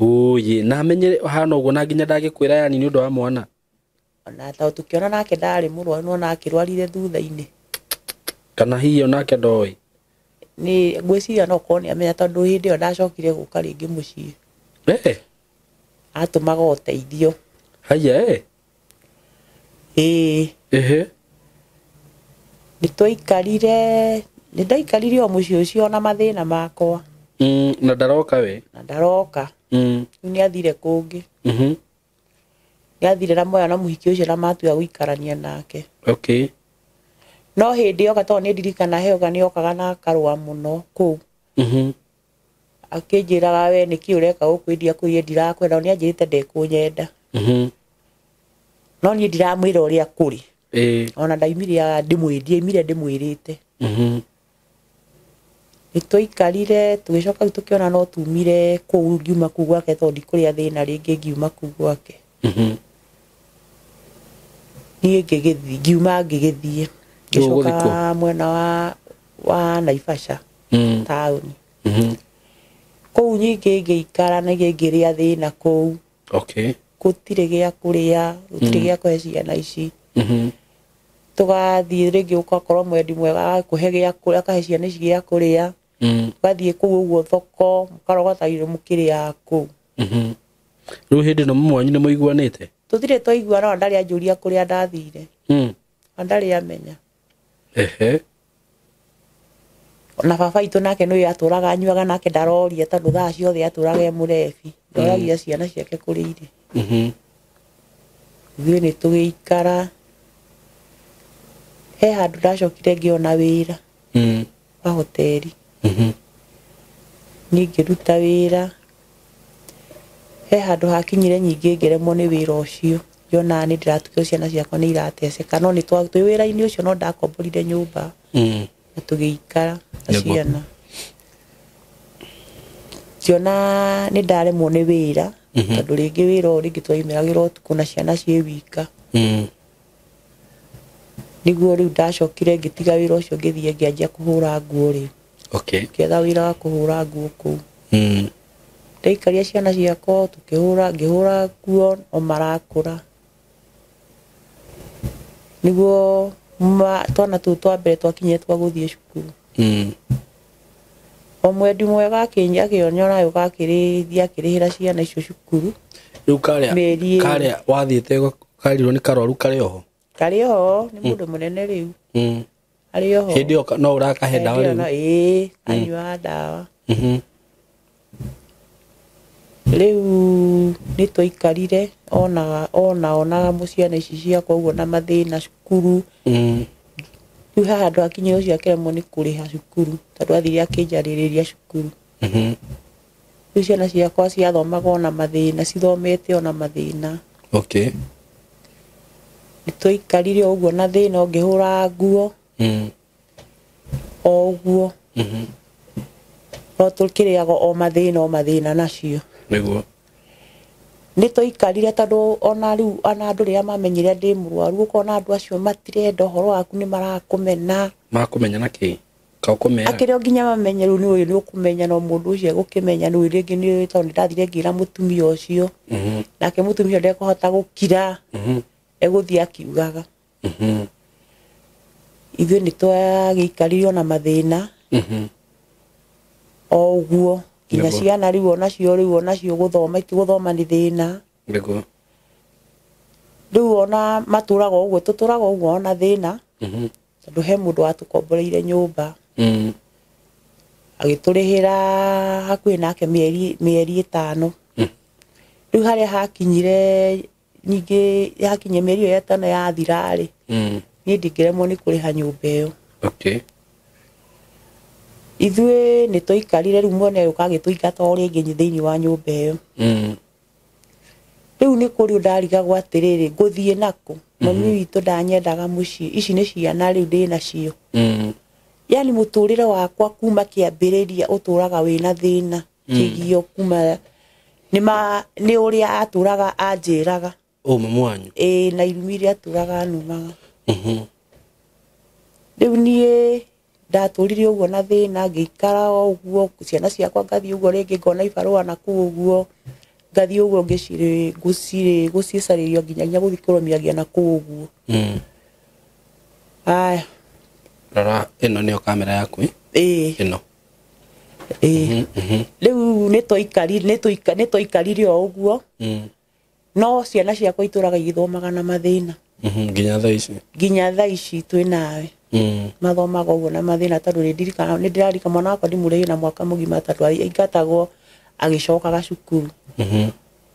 oye na amenye hana uguo na nginya ndagikwira yani ni undu wa mwana ona ta tukiona nake ndari murwaru no nakirwarire thutha-ini kana hiyo nake ndoi ni ngwiciria no kone amenya tondu hindi yo ndacokire guka ringi mucii atumaga uteithio haya nitwaikarire ndaikarire o mucii ucio na mathina makwa na ndaroka we na ndaroka ni athire kungi ni athire na moya na muhiki ucio na matuya guikarania nake okay no hindi yo gato ni ndirikana heoga ni okaga na karwa muno ku akinjiraga we niki ureka gukwendia kuye ndirakwenda ni anjirite ndekunyenda no ni ndiramwira uria kuri ona ndaimiria ndimwirite nitwaikarire tugicoka tukiona no tumire kuu ngiuma kuu gwake tondi kuria thina ringi ngiuma kuu gwake ni ngiuma ngigithie gicoka mwena wa Naivasha tauni kou nyingi ngiikara na ngiria thina kou okay gutire gia kuria gutire gia kuhe ciana ici tugathie ringi ugakorwo mwendi mwega kuhe gia kuria akahe ciana ici gia kuria gathie kou uguo thoko mukarogotagire mukiria kou riu hindi no mwanyu ni muiguanite tutire twaiguana ndari anjuria kuria ndathire ndari amenya na baba itu nake no yaturaga anyuaga nake ndaroria tondu thaa ciothe aturaga e murebi ndoragia ciana ciake kurire thie ni tugiikara he handu ndacokire ngiona wira wa hoteli ni ngiruta wira he handu hakinyire nyingi ngeremwo ni wira ucio yona ni ndiratukio ciana ciakwa ni irateceka no ni twi wira-ini ucio no ndakomborire nyumba na tugiikara na ciana ciona ni ndaremwo ni wira tondu ringi wira uringi twaimiragira utuku na ciana cie wika niguo riu ndacokire ngitiga wira ucio ngithie ngianjia kuhura nguo riu okay ngietha wira wa kuhura nguo kuu ndaikaria ciana ciakwa ngihura nguo o marakura niguo twana tu twa mbere twakinyire twaguthie cukuru o mwendi mwega akinja akionyora yuka akirihira ciana icio cukuru riu karia wathiite karirwo ni karwaru kari oho ni mundu munene riu ari oho hindi yo no urakahe dawa riu anyua dawa riu ni twikarire ona muciana ici ciakwa uguo na mathina cukuru riu haha andu akinyire ucio akiremwo ni kuriha cukuru tondu athire akinjaririria cukuru riu ciana ciakwa ciathomaga ona mathina cithomete ona mathina okay ni twikarire uguo na thina ngihura nguo o uguo no tukiriaga o mathina nacio niguo ni twikarire tondu ona riu ana andu ria mamenyire ndi murwaru ukona andu acio matirenda uhoro waku ni marakumena naki kaukumera akirio nginya mamenye riu ni uyu ni ukumenya no mundu ucio gukimenya ni ringi ni tondu ndathire ngira mutumia ucio nake mutumia ndekuhota gukira eguthie akiugaga ithuĩ nĩ twagĩikarire na mathĩna o ũguo nginya ciana rĩu onacio gũthoma itigũthoma nĩ thĩna rĩu ona matũraga ũguo tũtũraga ũguo ona thĩna tondũ he mũndũ watũkomboreire nyũmba agĩtũrĩhĩra hakuhĩ nake mĩeri 5 rĩu harĩa hakinyire ningĩ yakinya mĩeri ĩyo 5 yathira-rĩ niĩ ndingĩremwo nĩ kũrĩha nyũmba ĩyo ithuĩ nĩ tũikarire rĩu mwene ũyũ agĩtũingata o rĩngĩ thĩinĩ wa nyũmba ĩyo rĩu nĩ kũrĩ ndarigagwo atĩrĩrĩ ngũthiĩ nakũ mami witũ ndanyendaga mũciĩ ici nĩ ciana rĩu ndĩnacio yani mũtũrĩre wakwa kuma kĩambĩrĩria ũtũraga wĩna thĩna kĩgio kuma nĩ ũrĩa atũraga anjĩraga mamu wanyu na irumi iria atũraga numaga rĩu niĩ ndatũrire ũguo na thĩna ngĩikara o ũguo ciana ciakwa ngathiĩ ũguo rĩngĩ ngona ibarũa nakũu ũguo ngathiĩ ũguo gũcicarĩrio nginya gũthiĩ kũrũmiagia nakũu ũguo aya rora ĩno nĩyo kamera yaku ĩno rĩu nĩ tũikarire o ũguo no ciana ciakwa itũraga igĩthomaga na mathĩna nginya thaa ici twĩ nawe mathomaga ũguo na mathĩna tondũ nĩ ndĩrarika mwana wakwa ndimũrĩhie na mwaka mũgima tondũ aingatagwo agĩcokaga cukuru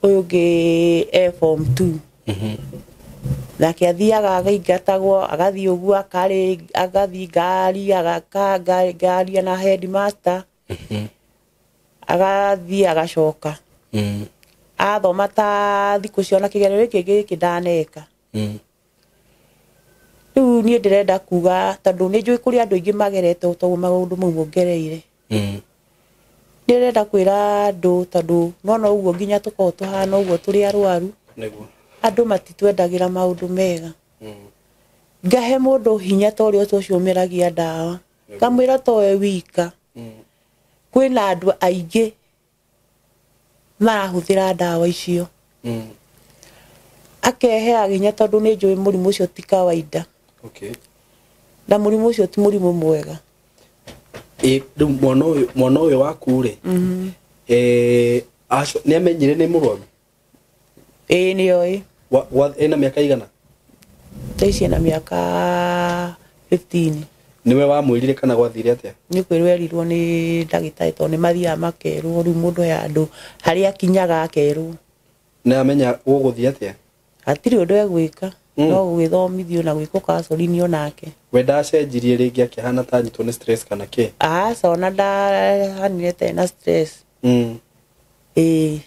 ũyũ ũngĩ form 2 nake athiaga againgatagwo agathiĩ ũguo agathiĩ ngari na headmaster agathiĩ agacoka athoma ta thikũ ciona kĩgeranio gĩkĩ ndaneka rĩu niĩ ndĩrenda kuga tondũ nĩ njũĩ kũrĩ andũ aingĩ magerete tondũ maũndũ mau mongereire ndĩrenda kwĩra andũ tondũ nona ũguo nginya tũkorwo tũhana ũguo tũrĩ arwaru andũ matitwendagĩra maũndũ mega ngahe mũndũ hinya ta ũrĩa ũcio ũmeragia ndawa ngamwĩra towe wika kwĩna andũ aingĩ marahũthĩra ndawa icio akehe hinya tondũ nĩ njũĩ mũrimũ ũcio ti kawaida na mũrimũ ũcio ti mũrimũ mwega rĩu mwana ũyũ waku-rĩ nĩ amenyire nĩ mũrwaru nĩoĩ ena mĩaka igana taici ena mĩaka 15 niwe wamwĩrire kana gwathire atĩa nĩ kwĩrwo erirwo nĩ ndagĩtarĩ tondũ nĩ mathiaga makerwo rĩu mũndũ he andũ harĩa akinyaga akerwo na amenya gũgũthiĩ atĩa hatirĩ ũndũ egwĩka no gũgĩthomithio na gwĩkwo kacorinio nake we ndacenjirie rĩngĩ akĩhana ta anyitwo nĩ stress kana kĩ aca ona ndahanire ta ena stress rĩu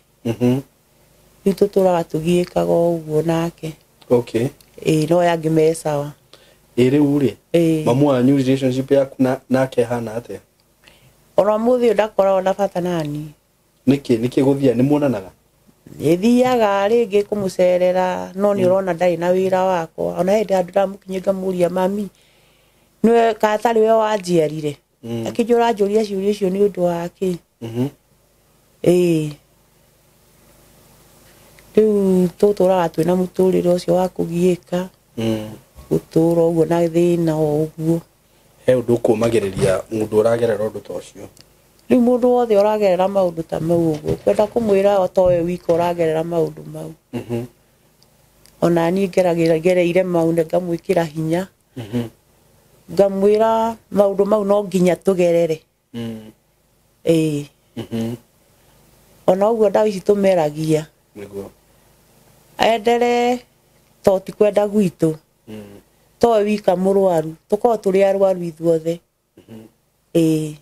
tũtũraga tũgiĩkaga ũguo nake no yangĩ me sawa rĩu-rĩ mamu wanyu relationship yaku nake hana atĩa ona mũthĩ ũyũ ndakoragwo na bata nani nĩkĩ gũthia nĩ muonanaga nĩthiaga rĩngĩ kũmũcerera no nĩ ũrona ndarĩ na wĩra wakwa ona hĩndĩ andũ ndamũkinyia ngamũria mami nĩwe katarĩ we wanjiarire akĩnjũra ũranjũria ciũria icio nĩ ũndũ wake rĩu tũtũraga twĩna mũtũrĩre ũcio wa kũgiĩka gũtũra ũguo na thĩna o ũguo he ũndũ ũkũmagĩrĩria mũndũ ũragerera ũndũ ta ũcio rĩu mũndũ wothe ũragerera maũndũ ta mau ũguo kwenda kũmwĩra o towe wika ũragerera maũndũ mau ona niĩ gereire mau ngamwĩkĩra hinya ngamwĩra maũndũ mau no nginya tũgerere ona ũguo ndawa ici tũmeragia endere to ti kwenda gwitũ towe wika mũrwaru tũkorwo tũrĩ arwaru ithuothe nĩ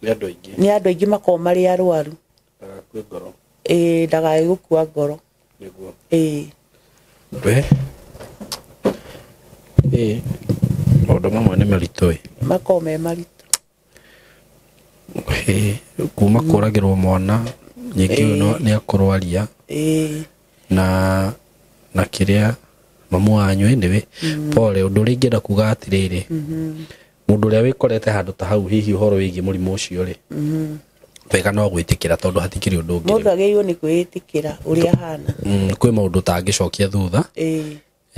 andũ aingĩ makorwo marĩ arwaru ndagae gũkua ngoro maũndũ mamwe nĩ maritũ makorwo me maritũ kuma kũragĩrwo mwana nyingĩ ũyũ nĩ akũrwaria na kĩrĩa mamu wanyu nĩwe pole ũndũ ũrĩa ingĩenda kuga atĩrĩrĩ mũndũ ũrĩa wĩkorete handũ ta hau hihi ũhoro wĩgiĩ mũrimũ ũcio-rĩ wega no gwĩtĩkĩra tondũ hatikĩrĩ ũndũ ũngĩ mũndũ agĩrĩirwo nĩ kwĩĩtĩkĩra ũrĩa ahana kwĩ maũndũ tangĩcokia thutha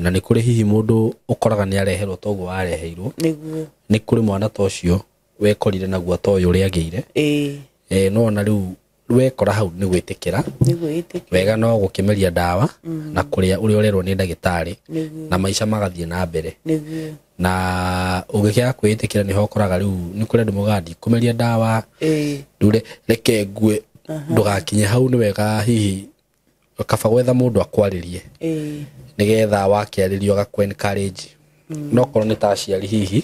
na nĩ kũrĩ hihi mũndũ ũkoraga nĩ areherwo toguo wareheirwo niguo nĩ kũrĩ mwana ta ũcio wekorire naguo to ũyũ ũrĩa agĩire no na rĩu wekora hau nĩ gwĩtĩkĩra wega no gũkĩmeria ndawa na kũrĩa ũrĩa ũrerwo nĩ ndagĩtarĩ na maica magathiĩ na mbere na ũgĩkĩaga kwĩtĩkĩra nĩ hokoraga rĩu nĩ kũrĩ andũ mũgandi kũmeria ndawa rĩu reke ngue ndũgakinye hau nĩ wega hihi kaba gwetha mũndũ akwarĩrie nĩgetha wakĩarĩrio gakwe encourage no korwo nĩ ta aciari hihi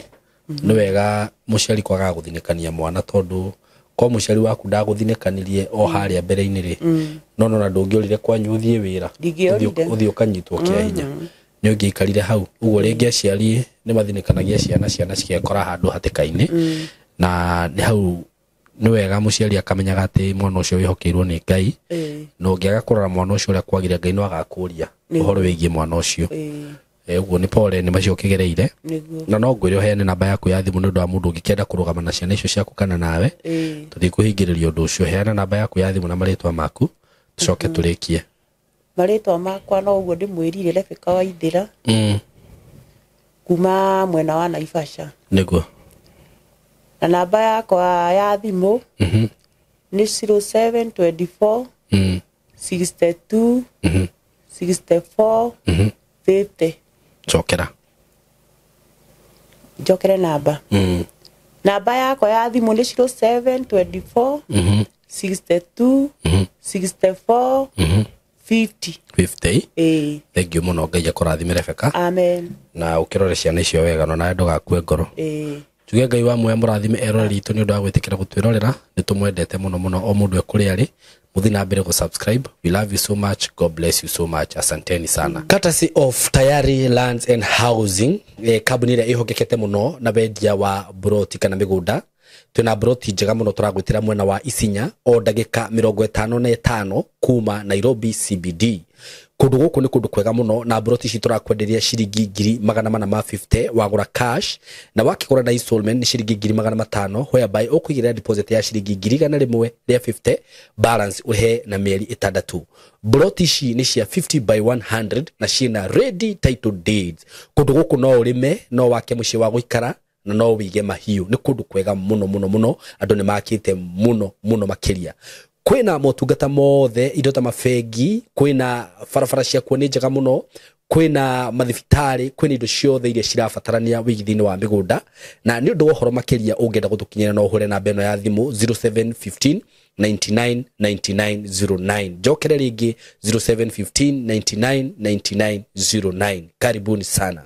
nĩ wega mũciari kwaga gũthinĩkania mwana tondũ ko mũciari waku ndagũthinĩkanirie o harĩa mbere-inĩ rĩ no na ndũngĩorire kwanyu ũthiĩ wĩra ũthiĩ ũkanyitwo kĩa hinya nĩ ũngĩikarire hau ũguo rĩngĩ aciari nĩ mathinĩkanagia ciana cigekora handũ hatĩka-inĩ na nĩ hau nĩ wega mũciari akamenyaga atĩ mwana ũcio wĩhokeirwo nĩ Ngai na ũngĩaga kũrora mwana ũcio ũrĩa kwagĩrĩire Ngai no agakũria ũhoro wĩgiĩ mwana ũcio ũguo nĩ pole nĩ macio ũkĩgereire na no ngwĩre ũheane namba yaku ya thimũ nĩ ũndũ wa mũndũ ũngĩkenda kũrũgama na ciana icio ciaku kana nawe tũthiĩ kũhingĩrĩria ũndũ ũcio heana namba yaku ya thimũ na marĩtwa maku tũcoke tũrĩkie marĩtwa makwa no ũguo ndĩmwĩrire Rebeka Waithĩra kuma mwena wa Naivasha nĩguo na namba yakwa ya thimũ nĩ 0724 62 64 50 Jokere namba namba yakwa ya thimũ nĩ 0724 62 64 50 thank you mũno Ngai akũrathime Rebeka amen na ũkĩrore ciana icio wega no nawe ndũgakue ngoro tuge Ngai wa muoya mũrathime eroreri itũ nĩ ũndũ wa gwĩtĩkĩra gũtwĩrorera nĩ tũmwendete mũno mũno o mũndũ ekũrĩa arĩ muthi na mbere subscribe. We love you so much. God bless you so much. Asanteni sana. Courtesy of Tayari Lands and Housing, kambuni ĩrĩa ĩhokekete mũno na wendia wa broti kana mĩgũnda. Twina broti njega mũno tũragwĩtĩra mwena wa Isinya o ndagĩka 55 kuma Nairobi CBD. Kũndũ gũkũ nĩ kũndũ kwega mũno na broti ici tũrakwenderia ciringi 450 wagũra cash na wakĩgũra na installment ni ciringi 500 whereby ũkũigĩrĩra deposit ya ciringi 100 rĩa 50 balance ũhe na mĩeri 6. Broti ici nĩ cia 50 by 100 na ciina ready title deeds. Kũndũ gũkũ no ũrĩme no wake mũciĩ wa gũikara na no wige mahiũ. Nĩ kũndũ kwega mũno mũno mũno andũ nĩ makĩte mũno mũno makĩria. Kwina motungata mothe indo ta mafegi, kwina barabara cia kuo nĩ njega mũno, kwina mathibitarĩ, kwina indo ciothe iria cirabatarania wĩigithia-inĩ wa mĩgũnda na nĩ ũndũ wa ũhoro makĩria ũngĩenda gũtũkinyĩra no ũhure namba ĩno ya thimũ 0715 99 99 09. Jokere rĩngĩ 0715 99 99 09. Karibuni sana.